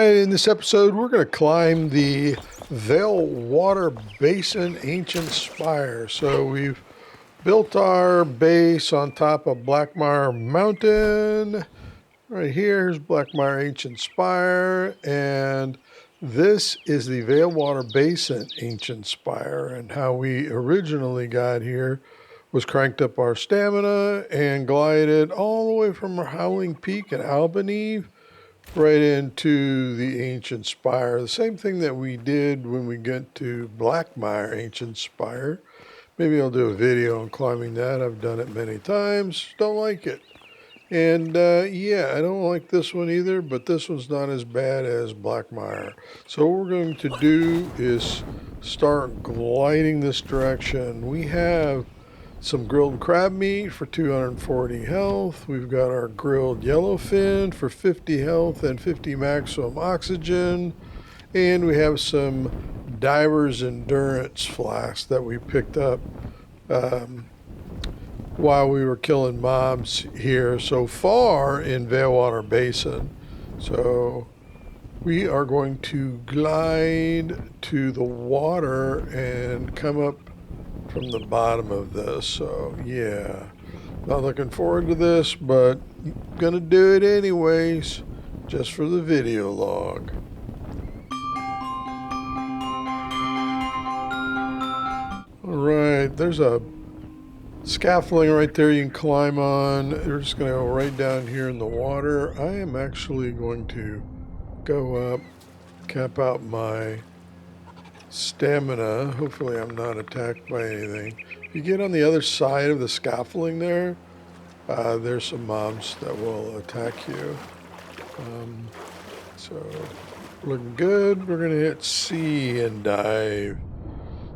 right, in this episode, we're going to climb the Veilwater Basin Ancient Spire. So we've built our base on top of Blackmire Mountain. Right here's Blackmire Ancient Spire, and this is the Veilwater Basin Ancient Spire. And how we originally got here was cranked up our stamina and glided all the way from Howling Peak and Albany right into the Ancient Spire. The same thing that we did when we got to Blackmire Ancient Spire. Maybe I'll do a video on climbing that. I've done it many times. Don't like it. And yeah, I don't like this one either, but this one's not as bad as Blackmire. So what we're going to do is start gliding this direction. We have some grilled crab meat for 240 health. We've got our grilled yellowfin for 50 health and 50 maximum oxygen. And we have some diver's endurance flasks that we picked up while we were killing mobs here so far in Veilwater Basin. So we are going to glide to the water and come up from the bottom of this. So yeah, not looking forward to this, but gonna do it anyways, just for the video log. All right, there's a scaffolding right there you can climb on. We're just gonna go right down here in the water. I am actually going to go up, cap out my stamina. Hopefully I'm not attacked by anything. If you get on the other side of the scaffolding there, there's some mobs that will attack you. So looking good. We're gonna hit C and dive.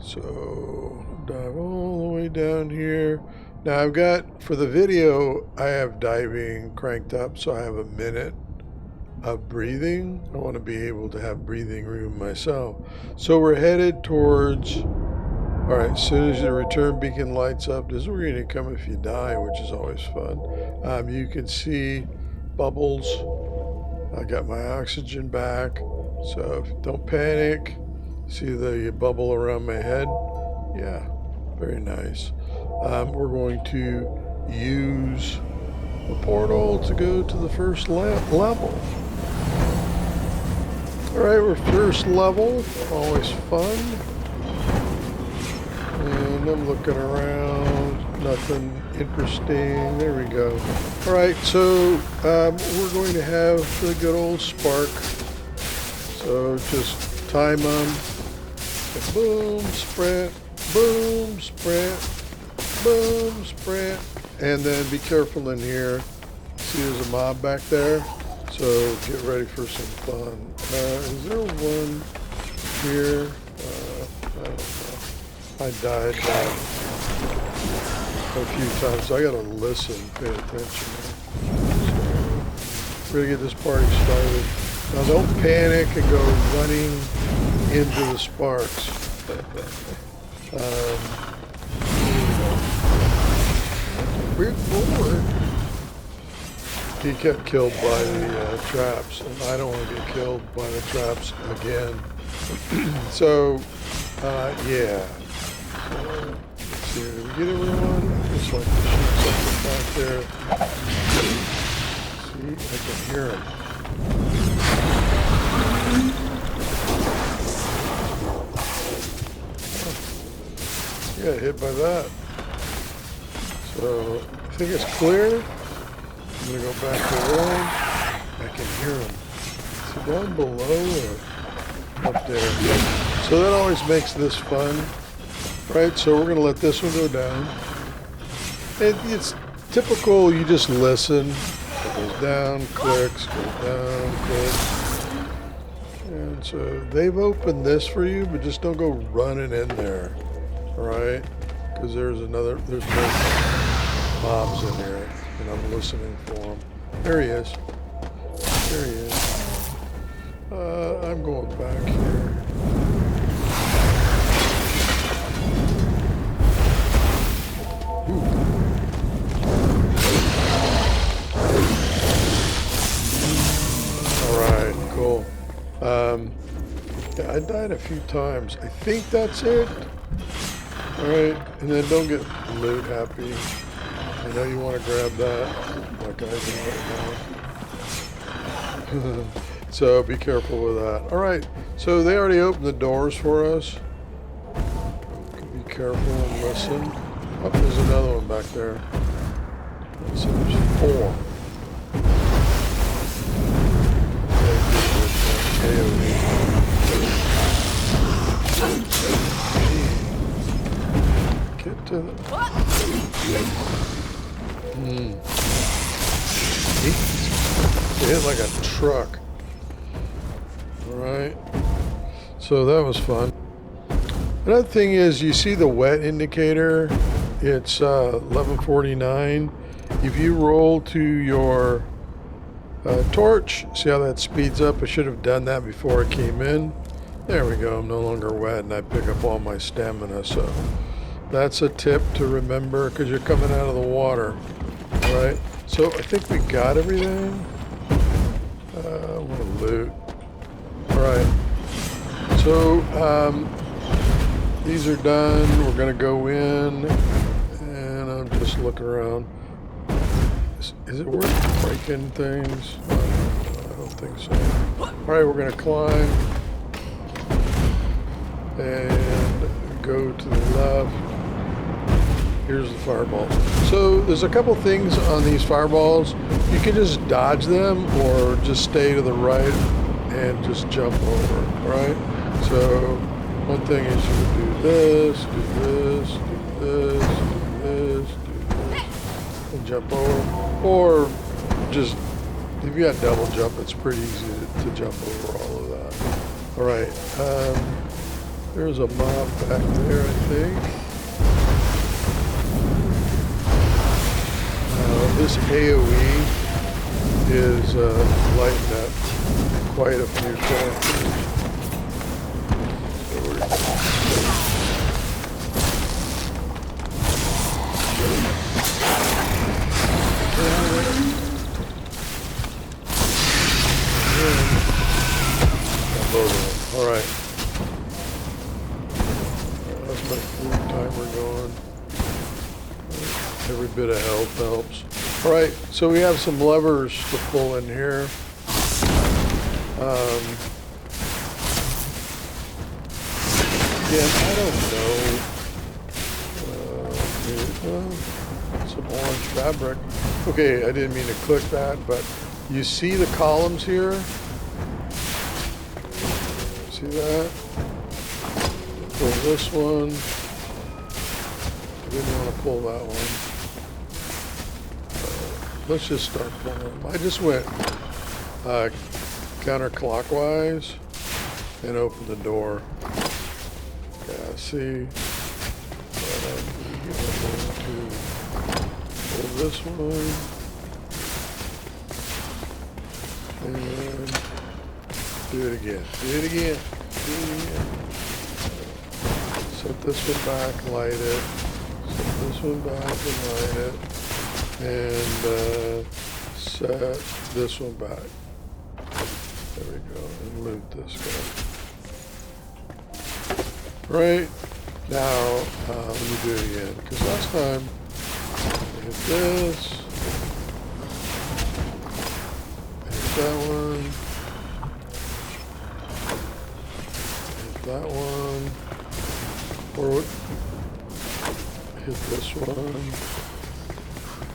So dive all the way down here. Now I've got, for the video, I have diving cranked up, so I have a minute of breathing. I want to be able to have breathing room myself. So we're headed towards, all right, as soon as the return beacon lights up, this is where you're going to come if you die, which is always fun. You can see bubbles. I got my oxygen back, so don't panic. See the bubble around my head? Yeah, very nice. We're going to use the portal to go to the first level. Alright, we're first level, always fun. And I'm looking around, nothing interesting. There we go. Alright, so we're going to have the good old spark. So just time them. Boom, sprint, boom, sprint, boom, sprint. And then be careful in here. See, there's a mob back there. So get ready for some fun. Is there one here? I don't know. I died a few times, so I gotta listen, pay attention. So we're gonna get this party started. Now don't panic and go running into the sparks. Weird board. He got killed by the traps, and I don't want to get killed by the traps again. So, yeah. So, let's see, did we get everyone? I just like to shoot something back there. See, I can hear him. You got hit by that. So, I think it's clear. I'm going to go back to one. I can hear them. Is it down below or up there? So that always makes this fun. Right, so we're going to let this one go down. It's typical, you just listen. It goes down, clicks, goes down, clicks. And so they've opened this for you, but just don't go running in there. Alright? Because there's more mobs in there. And I'm listening for him. There he is. There he is. I'm going back here. Ooh. All right, cool. Yeah, I died a few times. I think that's it. Alright, and then don't get loot happy. I know you want to grab that. Like I do right now. So be careful with that. Alright, so they already opened the doors for us. Be careful and listen. Oh, there's another one back there. So there's 4. Get to the... It hit like a truck. Alright. So that was fun. Another thing is, you see the wet indicator. It's 11:49. If you roll to your torch, see how that speeds up? I should have done that before I came in. There we go. I'm no longer wet, and I pick up all my stamina. So that's a tip to remember because you're coming out of the water. All right. So I think we got everything. What a loot. All right. So these are done. We're gonna go in, and I'm just looking around. Is it worth breaking things? I don't think so. All right, we're gonna climb and go to the left. Here's the fireball. So there's a couple things on these fireballs. You can just dodge them or just stay to the right and just jump over, right? So one thing is you can do this, do this, do this, do this, do this, and jump over. Or just, if you got double jump, it's pretty easy to jump over all of that. All right, there's a mob back there, I think. This AoE is lighting up quite a few characters. All right. That's my food timer going. Every bit of health helps. All right, so we have some levers to pull in here. Again, I don't know. Some orange fabric. Okay, I didn't mean to click that, but you see the columns here? See that? Pull this one. I didn't want to pull that one. Let's just start pulling them. I just went counterclockwise and opened the door. Yeah, see? I'm going to pull this one. And do it again. Do it again. Do it again. Set this one back, light it. Set this one back and light it. And set this one back. There we go. And loot this guy. Right. Now, let me do it again. Because last time, I hit this. Hit that one. Hit that one. Or hit this one.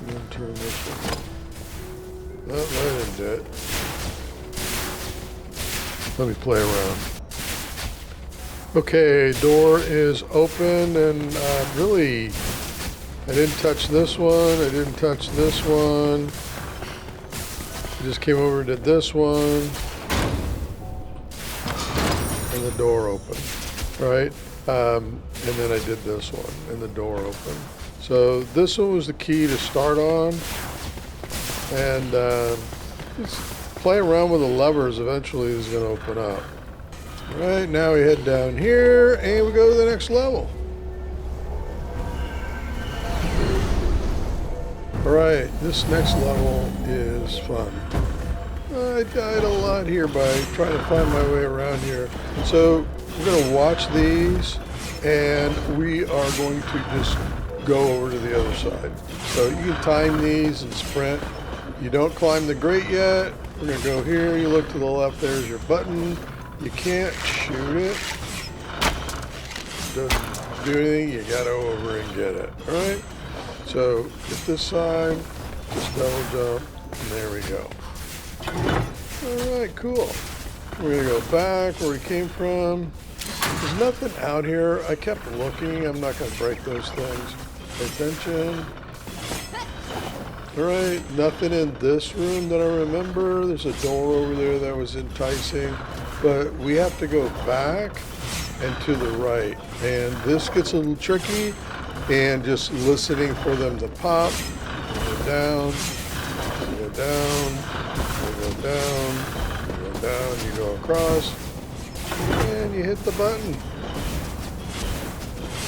And then turn this one. That didn't do it. Let me play around. Okay, door is open, and really, I didn't touch this one. I didn't touch this one. I just came over and did this one, and the door opened, right? And then I did this one, and the door opened. So this one was the key to start on, and just play around with the levers. Eventually, this is going to open up. All right, now we head down here, and we go to the next level. All right, this next level is fun. I died a lot here by trying to find my way around here. So we're going to watch these, and we are going to just go over to the other side. So you can time these and sprint. You don't climb the grate yet. We're going to go here. You look to the left. There's your button. You can't shoot it. Doesn't do anything. You got to over and get it. All right? So get this side. Just double jump. And there we go. Alright, cool. We're going to go back where we came from. There's nothing out here. I kept looking. I'm not going to break those things. Pay attention. Alright, nothing in this room that I remember. There's a door over there that was enticing. But we have to go back and to the right. And this gets a little tricky. And just listening for them to pop. Go down. Go down. Go down, you go down, you go across, and you hit the button.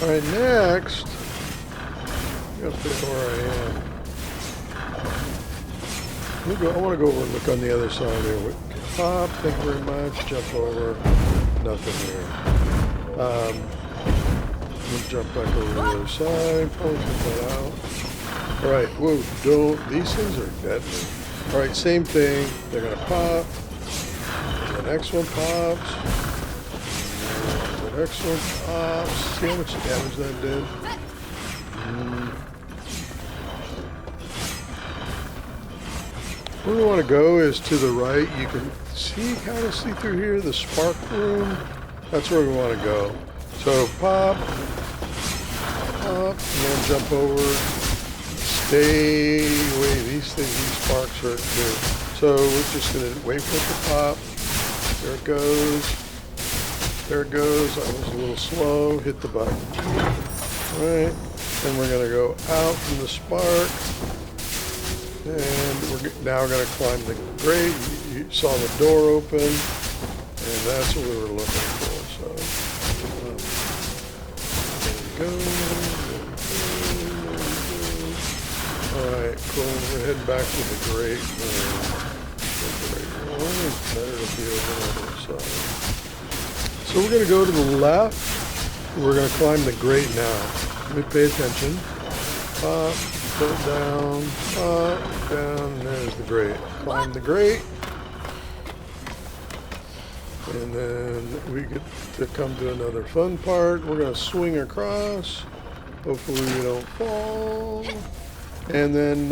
Alright, next, I'm going to pick where I am. I want to go over and look on the other side here. Pop, thank you very much, jump over, nothing here. We'll jump back over to the other side, probably get that out. Alright, whoa, don't, these things are deadly. Alright, same thing. They're going to pop. The next one pops. The next one pops. See how much damage that did? Where we want to go is to the right. You can see, kind of see through here, the spark room. That's where we want to go. So pop, pop, and then jump over. Stay away. These things, these sparks hurt too. So we're just going to wait for it to pop. There it goes. There it goes. I was a little slow. Hit the button. All right. Then we're going to go out from the spark. And now we're going to climb the grate. You saw the door open. And that's what we were looking for. So there we go. Alright, cool. We're heading back to the grate. It's better to be over on the other side. So we're going to go to the left. We're going to climb the grate now. Let me pay attention. Pop, put it down, pop, down, and there's the grate. Climb the grate. And then we get to come to another fun part. We're going to swing across. Hopefully we don't fall. And then,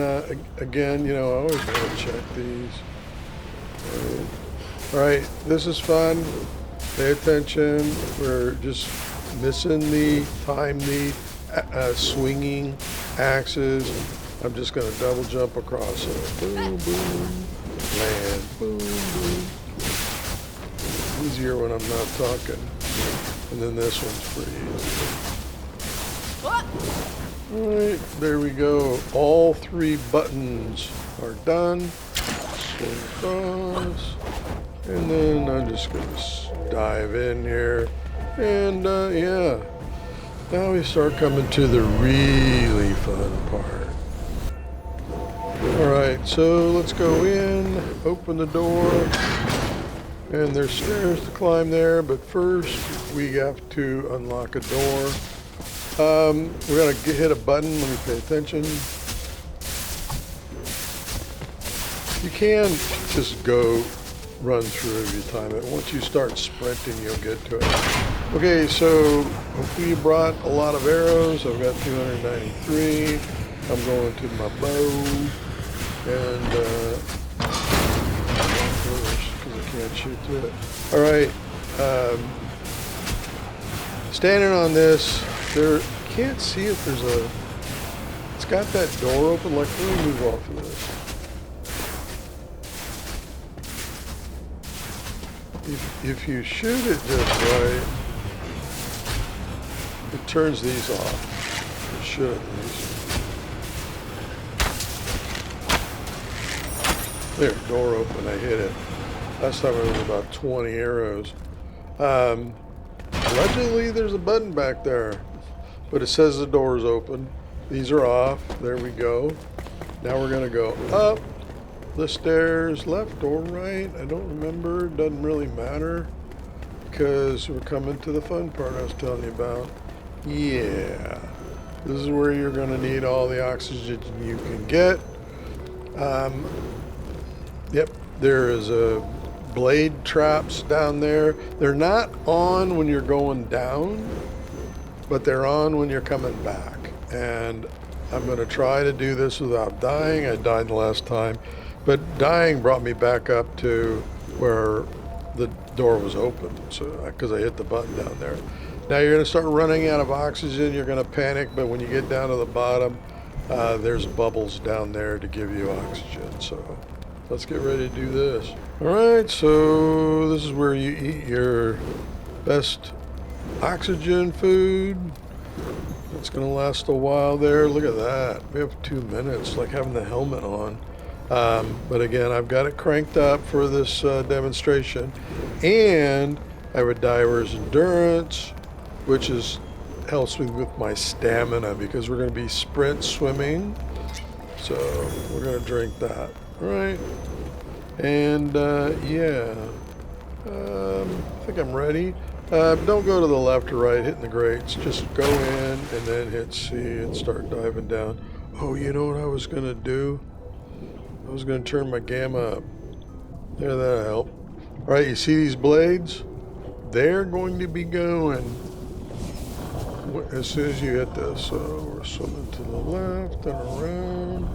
again, you know, I always want to check these. All right, this is fun. Pay attention. We're just missing the time, the swinging axes. I'm just going to double jump across it. Boom, boom, land, boom, boom. Easier when I'm not talking. And then this one's pretty easy. Alright, there we go. All 3 buttons are done. Swing across. And then I'm just going to dive in here. And yeah, now we start coming to the really fun part. Alright, so let's go in, open the door. And there's stairs to climb there, but first we have to unlock a door. We're going to hit a button. Let me pay attention. You can just go run through every time. Once you start sprinting, you'll get to it. Okay, so we brought a lot of arrows. I've got 293. I'm going to my bow. And, because I can't shoot through it. All right. Standing on this, there, can't see if there's a, it's got that door open. Like, let me move off of this. If you shoot it just right, it turns these off. It should at least. There, door open, I hit it. Last time it was about 20 arrows. Allegedly, there's a button back there, but it says the door is open. These are off. There we go. Now we're going to go up the stairs left or right. I don't remember. Doesn't really matter because we're coming to the fun part I was telling you about. Yeah, this is where you're going to need all the oxygen you can get. Yep, there is a blade traps down there. They're not on when you're going down, but they're on when you're coming back. And I'm going to try to do this without dying. I died the last time, but dying brought me back up to where the door was open, so because I hit the button down there. Now you're going to start running out of oxygen. You're going to panic, but when you get down to the bottom, there's bubbles down there to give you oxygen. So let's get ready to do this. All right, so this is where you eat your best oxygen food. It's going to last a while there. Look at that. We have 2 minutes, like having the helmet on. But again, I've got it cranked up for this demonstration. And I have a diver's endurance, which helps me with my stamina because we're going to be sprint swimming. So we're going to drink that. All right. And yeah, I think I'm ready. Don't go to the left or right hitting the grates. Just go in and then hit C and start diving down. Oh, you know what I was going to do? I was going to turn my gamma up. There, that'll help. All right, you see these blades? They're going to be going as soon as you hit this. So we're swimming to the left and around.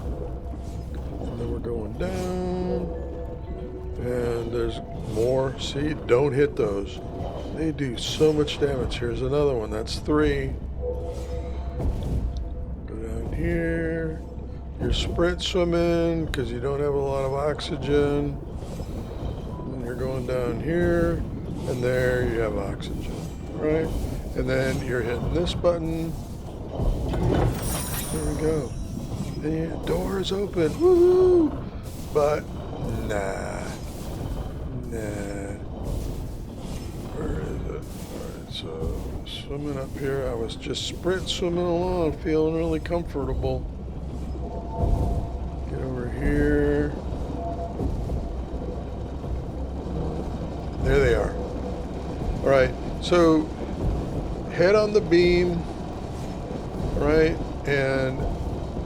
And then we're going down. And there's more. See, don't hit those. They do so much damage. Here's another one. That's 3. Go down here. You're sprint swimming because you don't have a lot of oxygen. And you're going down here. And there you have oxygen. Right? And then you're hitting this button. There we go. And your door is open. Woohoo! But nah. Where is it? Alright, so swimming up here. I was just sprint swimming along, feeling really comfortable. Get over here. There they are. Alright, so head on the beam, right? And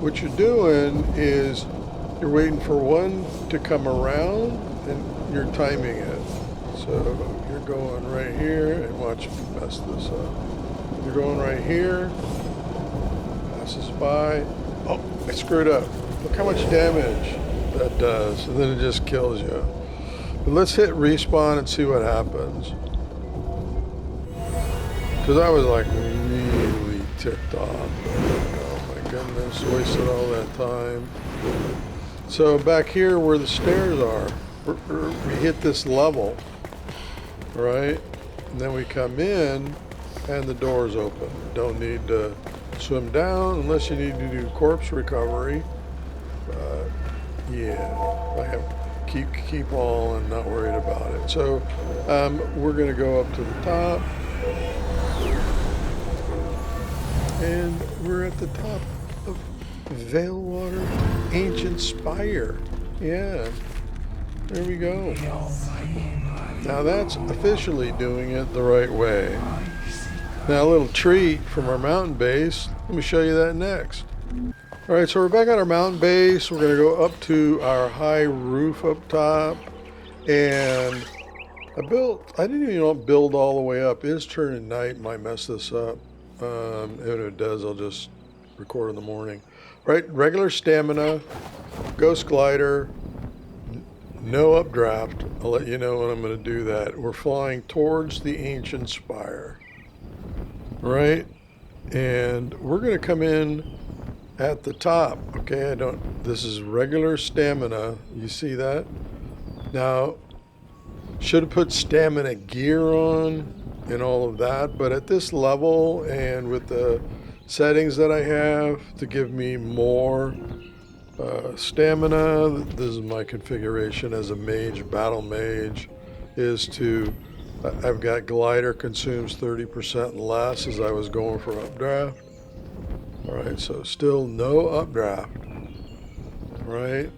what you're doing is you're waiting for one to come around and you're timing it. So you're going right here, and watch me mess this up. You're going right here, passes by. Oh, I screwed up. Look how much damage that does, and then it just kills you. But let's hit respawn and see what happens. Because I was like really ticked off. Oh my goodness, wasted all that time. So back here where the stairs are, we hit this level, right? And then we come in and the door's open. Don't need to swim down unless you need to do corpse recovery. But yeah, I have keep all and not worried about it. So we're gonna go up to the top. And we're at the top of Veilwater Ancient Spire. Yeah, there we go. Now that's officially doing it the right way. Now a little treat from our mountain base. Let me show you that next. All right, so we're back at our mountain base. We're gonna go up to our high roof up top. And I didn't even build all the way up. It is turning night, might mess this up. If it does, I'll just record in the morning. Right, regular stamina, ghost glider, no updraft. I'll let you know when I'm going to do that. We're flying towards the Ancient Spire, right? And we're going to come in at the top. Okay, this is regular stamina. You see that? Now, should have put stamina gear on and all of that, but at this level and with the settings that I have to give me more stamina, this is my configuration as a mage, battle mage, I've got glider consumes 30% less as I was going for updraft. All right, so still no updraft, right?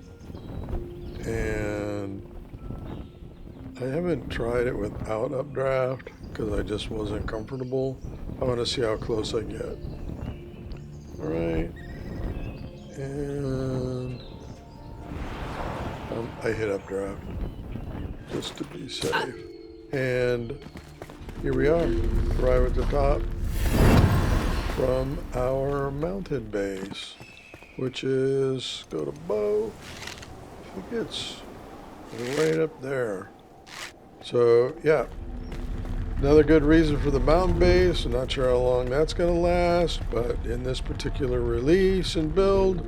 And I haven't tried it without updraft because I just wasn't comfortable. I want to see how close I get. Alright. And I hit updraft just to be safe. And here we are, right at the top from our mounted base, which is, go to bow, I think it's right up there. So yeah, another good reason for the mountain base. I'm not sure how long that's going to last, but in this particular release and build,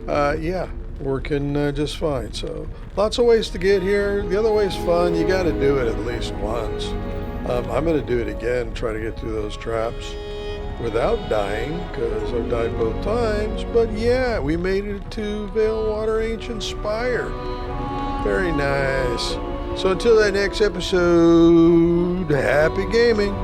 yeah, working just fine. So lots of ways to get here. The other way's fun. You got to do it at least once. I'm going to do it again, try to get through those traps without dying, because I've died both times. But yeah, we made it to Veilwater Ancient Spire. Very nice. So until that next episode, happy gaming.